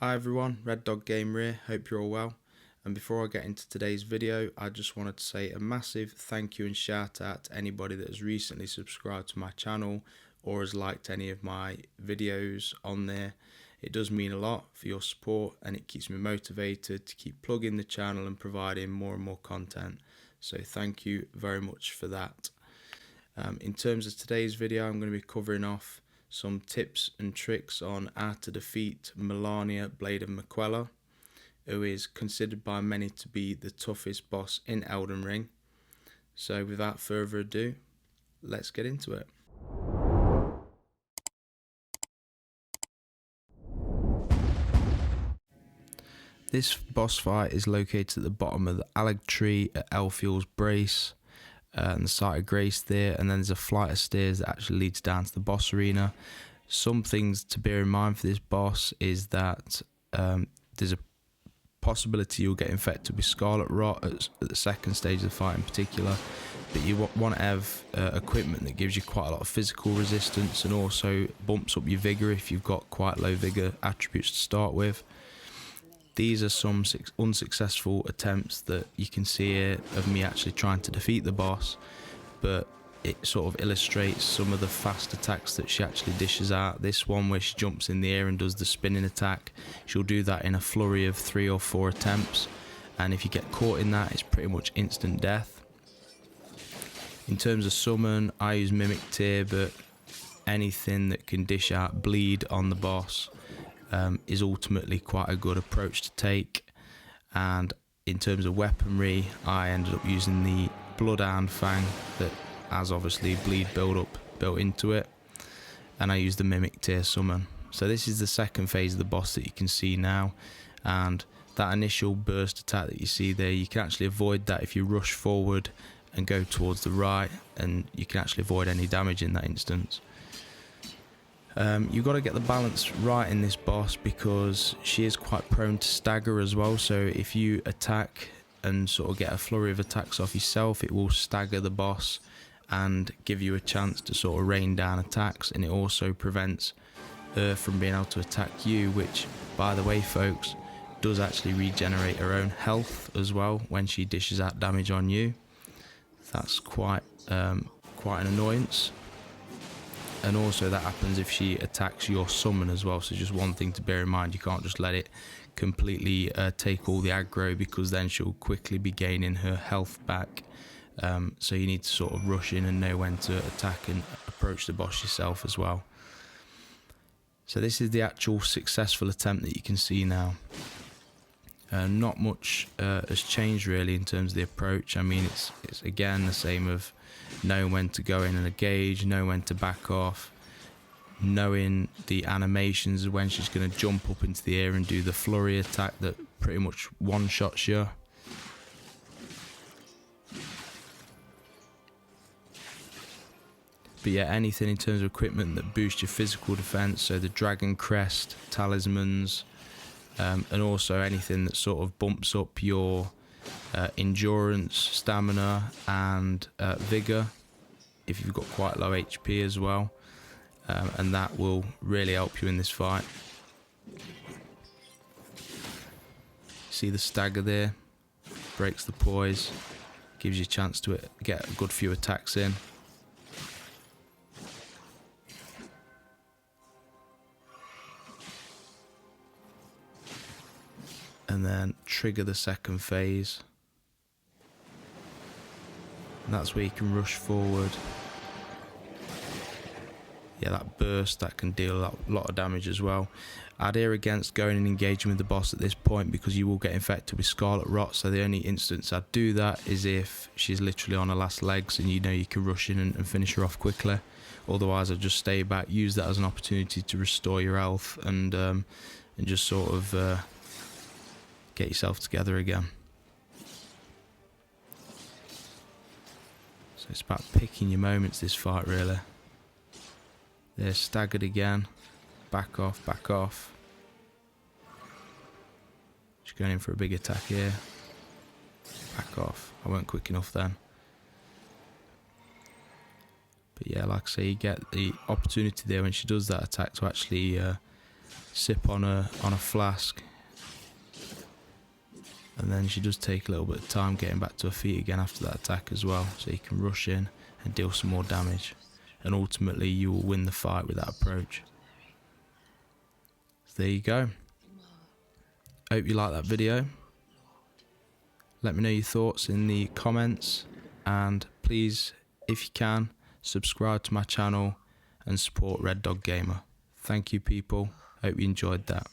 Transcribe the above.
Hi everyone, Red Dog Gamer here, hope you're all well. And before I get into today's video, I just wanted to say a massive thank you and shout out to anybody that has recently subscribed to my channel or has liked any of my videos on there. It does mean a lot for your support and it keeps me motivated to keep plugging the channel and providing more and more content. So thank you very much for that. In terms of today's video, I'm going to be covering off some tips and tricks on how to defeat Malenia, Blade of Miquella, who is considered by many to be the toughest boss in Elden Ring. So without further ado, let's get into it. This boss fight is located at the bottom of the Alleg tree at Elfiel's Brace. And the site of Grace there, and then there's a flight of stairs that actually leads down to the boss arena. Some things to bear in mind for this boss is that there's a possibility you'll get infected with scarlet rot at the second stage of the fight in particular, but you want to have equipment that gives you quite a lot of physical resistance and also bumps up your vigor if you've got quite low vigor attributes to start with. These are some unsuccessful attempts that you can see here of me actually trying to defeat the boss, but it sort of illustrates some of the fast attacks that she actually dishes out. This one where she jumps in the air and does the spinning attack, she'll do that in a flurry of 3 or 4 attempts, and if you get caught in that, it's pretty much instant death. In terms of summon, I use Mimic Tear, but anything that can dish out bleed on the boss is ultimately quite a good approach to take. And in terms of weaponry, I ended up using the Bloodhound Fang that has obviously bleed build into it, and I used the Mimic Tear summon. So this is the second phase of the boss that you can see now, and that initial burst attack that you see there, you can actually avoid that if you rush forward and go towards the right, and you can actually avoid any damage in that instance. You've got to get the balance right in this boss because she is quite prone to stagger as well, so if you attack and sort of get a flurry of attacks off yourself, it will stagger the boss and give you a chance to sort of rain down attacks, and it also prevents her from being able to attack you, which, by the way folks, does actually regenerate her own health as well when she dishes out damage on you. That's quite an annoyance. And also that happens if she attacks your summon as well, so just one thing to bear in mind, you can't just let it completely take all the aggro, because then she'll quickly be gaining her health back. So you need to sort of rush in and know when to attack and approach the boss yourself as well. So this is the actual successful attempt that you can see now. Not much has changed really in terms of the approach. I mean, it's again the same of knowing when to go in and engage, knowing when to back off, knowing the animations of when she's going to jump up into the air and do the flurry attack that pretty much one-shots you. But yeah, anything in terms of equipment that boosts your physical defense, so the dragon crest, talismans, and also anything that sort of bumps up your endurance, stamina and vigor if you've got quite low HP as well, and that will really help you in this fight. See the stagger there, breaks the poise, gives you a chance to get a good few attacks in. And then trigger the second phase. And that's where you can rush forward. Yeah, that burst, that can deal a lot of damage as well. I'd err against going and engaging with the boss at this point because you will get infected with scarlet rot, so the only instance I'd do that is if she's literally on her last legs and you know you can rush in and finish her off quickly. Otherwise I'd just stay back, use that as an opportunity to restore your health and just sort of get yourself together again. So it's about picking your moments, this fight really. They're staggered again. Back off, back off. Just going in for a big attack here. Back off. I weren't quick enough then. But yeah, like I say, you get the opportunity there when she does that attack to actually sip on a flask, and then she does take a little bit of time getting back to her feet again after that attack as well, so you can rush in and deal some more damage, and ultimately you will win the fight with that approach. So there you go. Hope you like that video. Let me know your thoughts in the comments, and please, if you can, subscribe to my channel and support Red Dog Gamer. Thank you, people. Hope you enjoyed that.